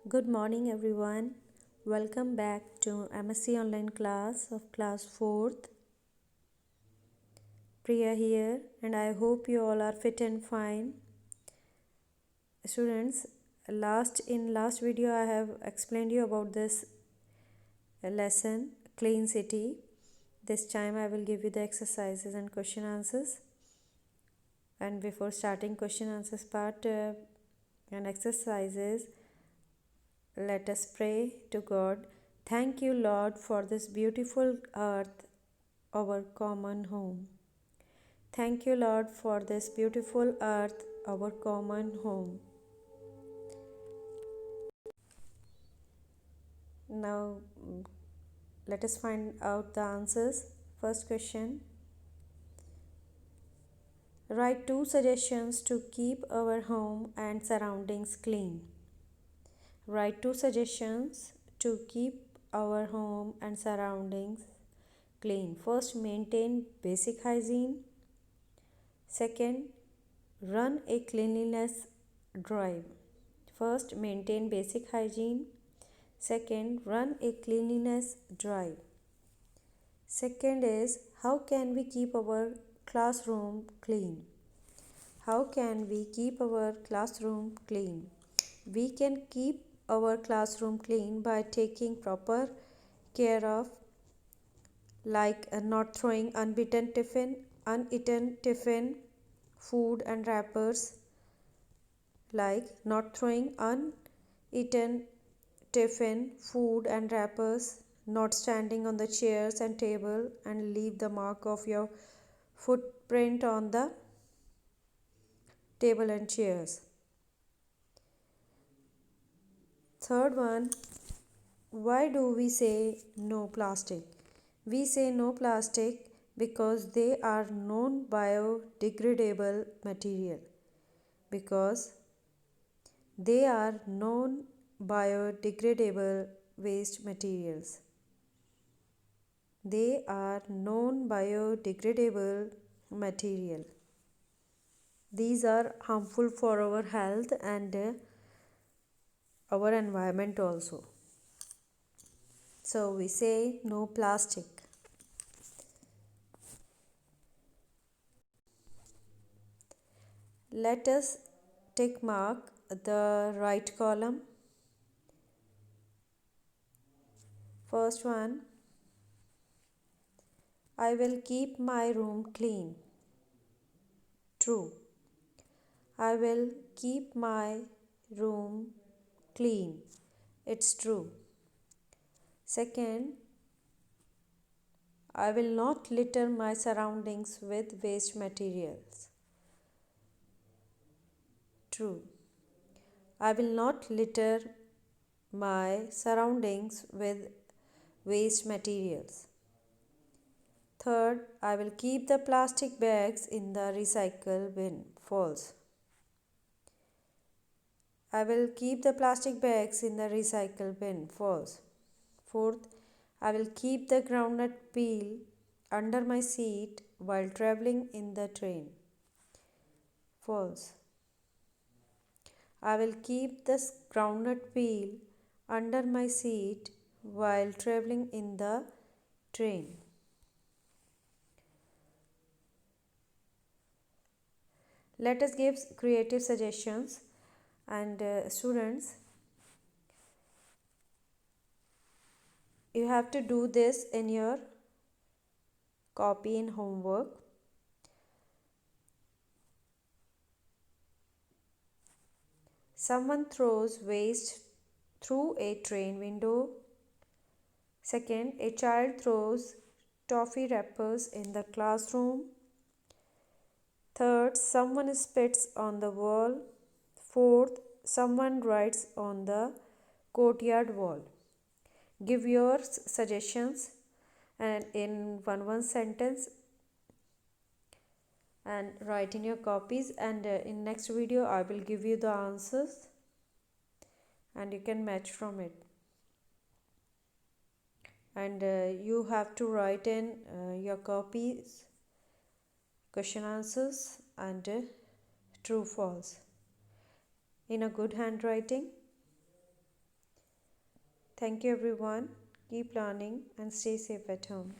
Good morning, everyone. Welcome back to MSc online class of class 4th. Priya here, and I hope you all are fit and fine. Students, last video I have explained you about this lesson, Clean City. This time I will give you the exercises and question answers. And before starting question answers part and exercises, let us pray to God. Thank you, Lord, for this beautiful earth, our common home. Thank you, Lord, for this beautiful earth, our common home. Now, let us find out the answers. First question. Write 2 suggestions to keep our home and surroundings clean. Write 2 suggestions to keep our home and surroundings clean. First, maintain basic hygiene. Second, run a cleanliness drive. First, maintain basic hygiene. Second, run a cleanliness drive. Second is, how can we keep our classroom clean? How can we keep our classroom clean? We can keep our classroom clean by taking proper care of, like not throwing uneaten tiffin, food and wrappers, like not throwing uneaten tiffin, food and wrappers, not standing on the chairs and table and leave the mark of your footprint on the table and chairs. Third one, why do we say no plastic? We say no plastic because they are non-biodegradable material. Because they are non-biodegradable waste materials. They are non-biodegradable material. These are harmful for our health and our environment also. So we say no plastic. Let us tick mark the right column. First one, I will keep my room clean. True. I will keep my room clean. It's true. Second, I will not litter my surroundings with waste materials. True. I will not litter my surroundings with waste materials. Third, I will keep the plastic bags in the recycle bin. False. I will keep the plastic bags in the recycle bin. False. Fourth, I will keep the groundnut peel under my seat while traveling in the train. False. I will keep the groundnut peel under my seat while traveling in the train. Let us give creative suggestions, and students, you have to do this in your copy in homework. Someone throws waste through a train window. Second, a child throws toffee wrappers in the classroom. Third, someone spits on the wall. Fourth, someone writes on the courtyard wall. Give your suggestions and in one sentence and write in your copies, and in next video I will give you the answers and you can match from it. And you have to write in your copies question answers and true false in a good handwriting. Thank you everyone. Keep learning and stay safe at home.